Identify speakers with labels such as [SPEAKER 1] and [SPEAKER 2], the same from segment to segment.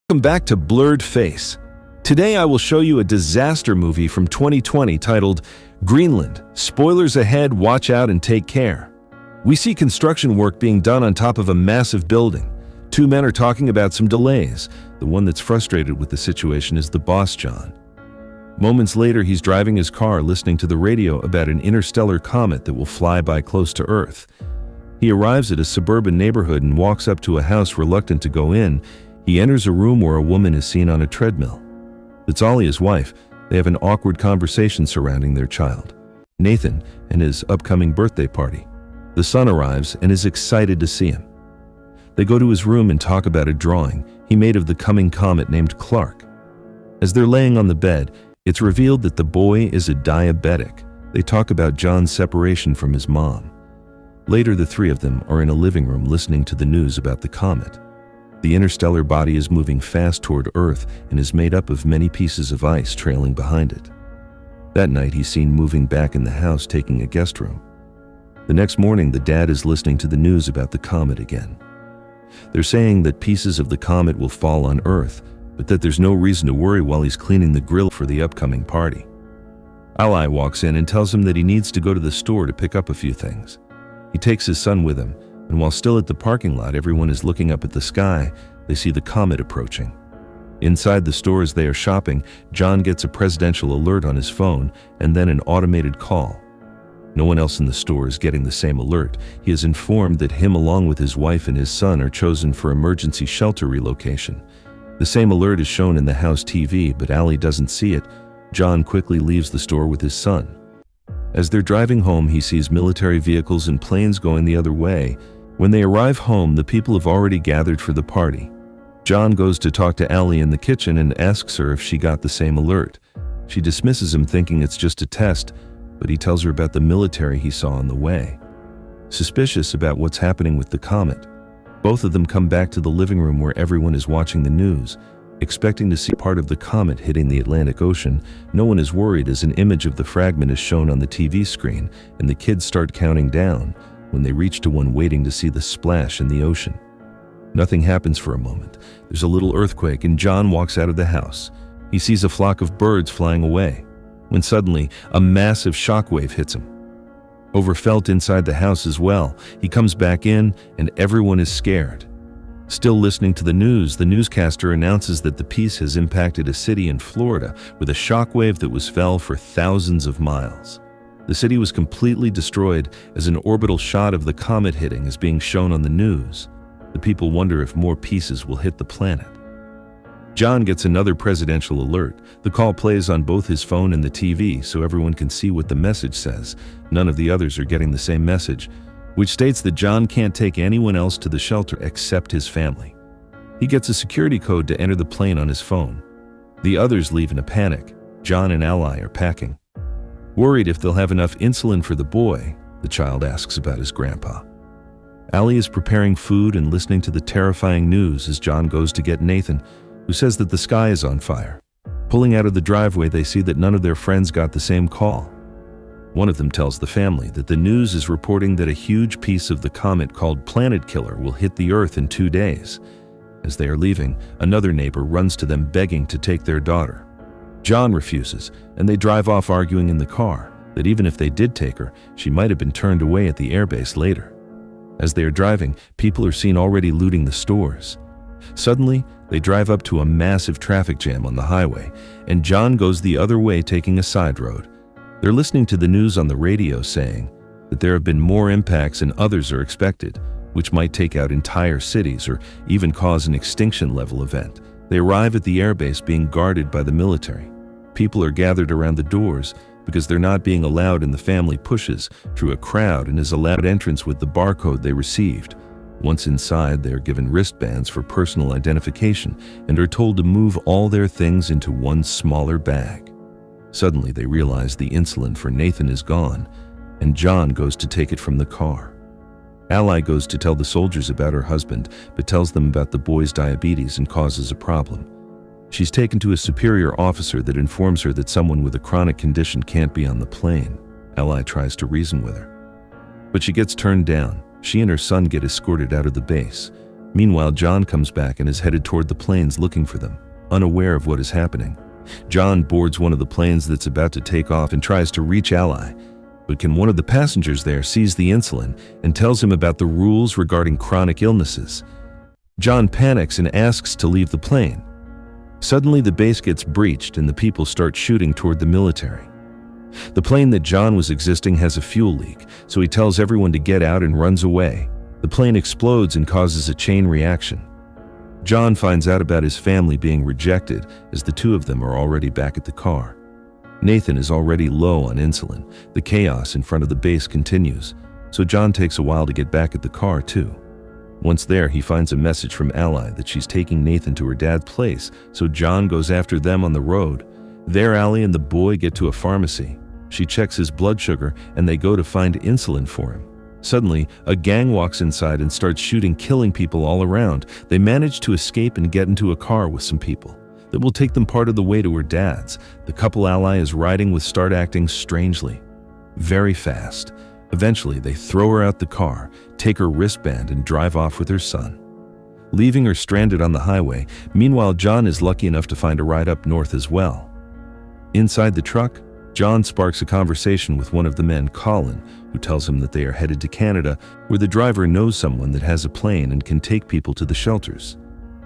[SPEAKER 1] Welcome back to Blurred Face. Today I will show you a disaster movie from 2020 titled Greenland. Spoilers ahead, watch out and take care. We see construction work being done on top of a massive building. Two men are talking about some delays. The one that's frustrated with the situation is the boss, John. Moments later, he's driving his car listening to the radio about an interstellar comet that will fly by close to Earth. He arrives at a suburban neighborhood and walks up to a house reluctant to go in. He enters a room where a woman is seen on a treadmill. It's Ollie, his wife. They have an awkward conversation surrounding their child, Nathan, and his upcoming birthday party. The son arrives and is excited to see him. They go to his room and talk about a drawing he made of the coming comet named Clark. As they're laying on the bed, it's revealed that the boy is a diabetic. They talk about John's separation from his mom. Later, the three of them are in a living room listening to the news about the comet. The interstellar body is moving fast toward Earth and is made up of many pieces of ice trailing behind it. That night, he's seen moving back in the house, taking a guest room. The next morning, the dad is listening to the news about the comet again. They're saying that pieces of the comet will fall on Earth, but that there's no reason to worry while he's cleaning the grill for the upcoming party. Ollie walks in and tells him that he needs to go to the store to pick up a few things. He takes his son with him, and while still at the parking lot, everyone is looking up at the sky. They see the comet approaching. Inside the store as they are shopping, John gets a presidential alert on his phone and then an automated call. No one else in the store is getting the same alert. He is informed that him along with his wife and his son are chosen for emergency shelter relocation. The same alert is shown in the house TV, but Ollie doesn't see it. John quickly leaves the store with his son. As they're driving home, he sees military vehicles and planes going the other way. When they arrive home, the people have already gathered for the party. John goes to talk to Ollie in the kitchen and asks her if she got the same alert. She dismisses him, thinking it's just a test, but he tells her about the military he saw on the way. Suspicious about what's happening with the comet, both of them come back to the living room where everyone is watching the news, expecting to see part of the comet hitting the Atlantic Ocean. No one is worried as an image of the fragment is shown on the TV screen, and the kids start counting down when they reach to one waiting to see the splash in the ocean. Nothing happens for a moment. There's a little earthquake and John walks out of the house. He sees a flock of birds flying away, when suddenly a massive shockwave hits him. Overfelt inside the house as well, he comes back in and everyone is scared. Still listening to the news, the newscaster announces that the piece has impacted a city in Florida with a shockwave that was felt for thousands of miles. The city was completely destroyed as an orbital shot of the comet hitting is being shown on the news. The people wonder if more pieces will hit the planet. John gets another presidential alert. The call plays on both his phone and the TV so everyone can see what the message says. None of the others are getting the same message, which states that John can't take anyone else to the shelter except his family. He gets a security code to enter the plane on his phone. The others leave in a panic. John and Ollie are packing. Worried if they'll have enough insulin for the boy, the child asks about his grandpa. Ollie is preparing food and listening to the terrifying news as John goes to get Nathan, who says that the sky is on fire. Pulling out of the driveway, they see that none of their friends got the same call. One of them tells the family that the news is reporting that a huge piece of the comet called Planet Killer will hit the Earth in 2 days. As they are leaving, another neighbor runs to them begging to take their daughter. John refuses, and they drive off arguing in the car that even if they did take her, she might have been turned away at the airbase later. As they are driving, people are seen already looting the stores. Suddenly, they drive up to a massive traffic jam on the highway, and John goes the other way, taking a side road. They're listening to the news on the radio saying that there have been more impacts and others are expected, which might take out entire cities or even cause an extinction-level event. They arrive at the airbase being guarded by the military. People are gathered around the doors because they're not being allowed, and the family pushes through a crowd and is allowed entrance with the barcode they received. Once inside, they are given wristbands for personal identification and are told to move all their things into one smaller bag. Suddenly, they realize the insulin for Nathan is gone, and John goes to take it from the car. Ollie goes to tell the soldiers about her husband, but tells them about the boy's diabetes and causes a problem. She's taken to a superior officer that informs her that someone with a chronic condition can't be on the plane. Ollie tries to reason with her, but she gets turned down. She and her son get escorted out of the base. Meanwhile, John comes back and is headed toward the planes looking for them, unaware of what is happening. John boards one of the planes that's about to take off and tries to reach Ally, but one of the passengers there sees the insulin and tells him about the rules regarding chronic illnesses. John panics and asks to leave the plane. Suddenly, the base gets breached and the people start shooting toward the military. The plane that John was existing has a fuel leak, so he tells everyone to get out and runs away. The plane explodes and causes a chain reaction. John finds out about his family being rejected as the two of them are already back at the car. Nathan is already low on insulin. The chaos in front of the base continues, so John takes a while to get back at the car too. Once there, he finds a message from Ally that she's taking Nathan to her dad's place, so John goes after them on the road. There, Ally and the boy get to a pharmacy. She checks his blood sugar and they go to find insulin for him. Suddenly, a gang walks inside and starts shooting, killing people all around. They manage to escape and get into a car with some people that will take them part of the way to her dad's. The couple Ally is riding with start acting strangely, very fast. Eventually, they throw her out the car, take her wristband, and drive off with her son, leaving her stranded on the highway. Meanwhile, John is lucky enough to find a ride up north as well. Inside the truck, John sparks a conversation with one of the men, Colin, who tells him that they are headed to Canada, where the driver knows someone that has a plane and can take people to the shelters.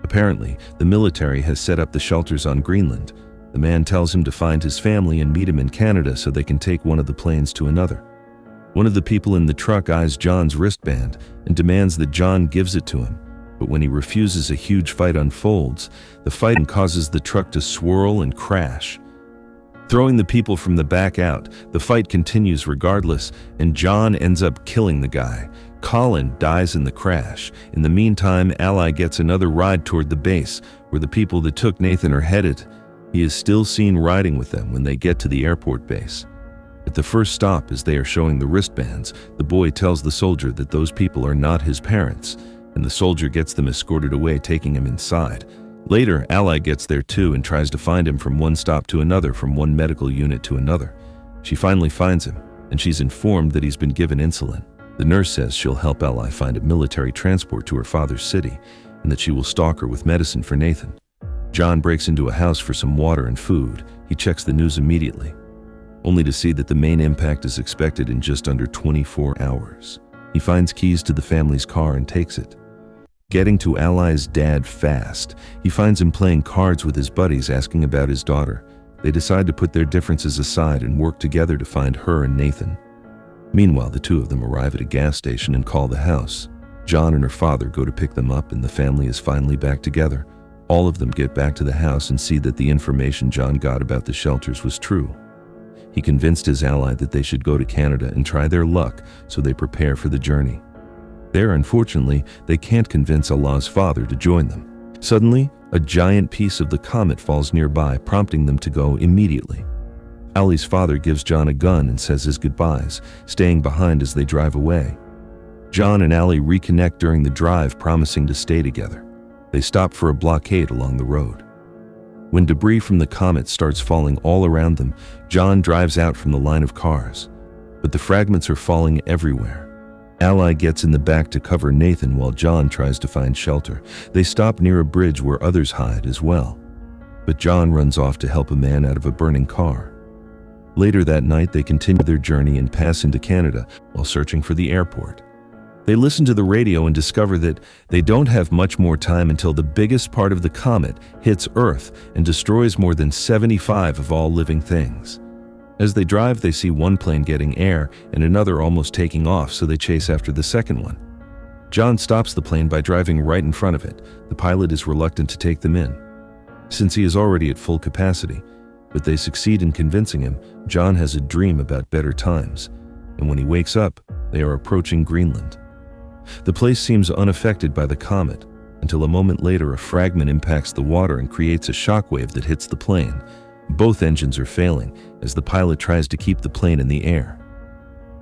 [SPEAKER 1] Apparently, the military has set up the shelters on Greenland. The man tells him to find his family and meet him in Canada so they can take one of the planes to another. One of the people in the truck eyes John's wristband and demands that John gives it to him, but when he refuses, a huge fight unfolds. The fight causes the truck to swirl and crash, throwing the people from the back out. The fight continues regardless, and John ends up killing the guy. Colin dies in the crash. In the meantime, Ally gets another ride toward the base, where the people that took Nathan are headed. He is still seen riding with them when they get to the airport base. At the first stop, as they are showing the wristbands, the boy tells the soldier that those people are not his parents, and the soldier gets them escorted away, taking him inside. Later, Ally gets there too and tries to find him from one stop to another, from one medical unit to another. She finally finds him, and she's informed that he's been given insulin. The nurse says she'll help Ally find a military transport to her father's city, and that she will stock her with medicine for Nathan. John breaks into a house for some water and food. He checks the news immediately, only to see that the main impact is expected in just under 24 hours. He finds keys to the family's car and takes it. Getting to Ally's dad fast, he finds him playing cards with his buddies, asking about his daughter. They decide to put their differences aside and work together to find her and Nathan. Meanwhile, the two of them arrive at a gas station and call the house. John and her father go to pick them up, and the family is finally back together. All of them get back to the house and see that the information John got about the shelters was true. He convinced his ally that they should go to Canada and try their luck, so they prepare for the journey. There, unfortunately, they can't convince Allah's father to join them. Suddenly, a giant piece of the comet falls nearby, prompting them to go immediately. Ali's father gives John a gun and says his goodbyes, staying behind as they drive away. John and Ali reconnect during the drive, promising to stay together. They stop for a blockade along the road. When debris from the comet starts falling all around them, John drives out from the line of cars, but the fragments are falling everywhere. Ally gets in the back to cover Nathan while John tries to find shelter. They stop near a bridge where others hide as well, but John runs off to help a man out of a burning car. Later that night, they continue their journey and pass into Canada while searching for the airport. They listen to the radio and discover that they don't have much more time until the biggest part of the comet hits Earth and destroys more than 75 of all living things. As they drive, they see one plane getting air and another almost taking off, so they chase after the second one. John stops the plane by driving right in front of it. The pilot is reluctant to take them in, since he is already at full capacity, but they succeed in convincing him. John has a dream about better times, and when he wakes up, they are approaching Greenland. The place seems unaffected by the comet, until a moment later a fragment impacts the water and creates a shockwave that hits the plane. Both engines are failing as the pilot tries to keep the plane in the air.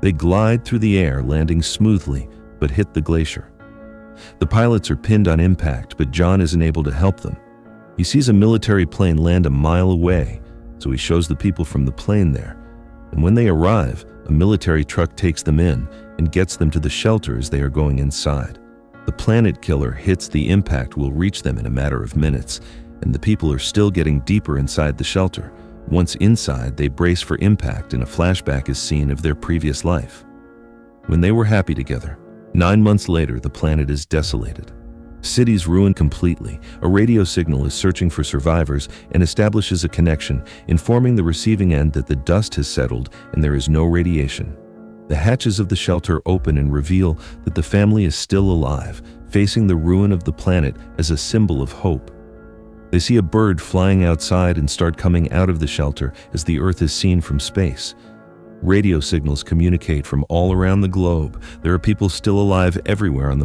[SPEAKER 1] They glide through the air, landing smoothly, but hit the glacier. The pilots are pinned on impact, but John isn't able to help them. He sees a military plane land a mile away, so he shows the people from the plane there. And when they arrive, a military truck takes them in and gets them to the shelter as they are going inside. The planet killer hits the impact will reach them in a matter of minutes, and the people are still getting deeper inside the shelter. Once inside, they brace for impact and a flashback is seen of their previous life. When they were happy together, 9 months later, the planet is desolated. Cities ruined completely. A radio signal is searching for survivors and establishes a connection, informing the receiving end that the dust has settled and there is no radiation. The hatches of the shelter open and reveal that the family is still alive, facing the ruin of the planet as a symbol of hope. They see a bird flying outside and start coming out of the shelter as the Earth is seen from space. Radio signals communicate from all around the globe. There are people still alive everywhere on the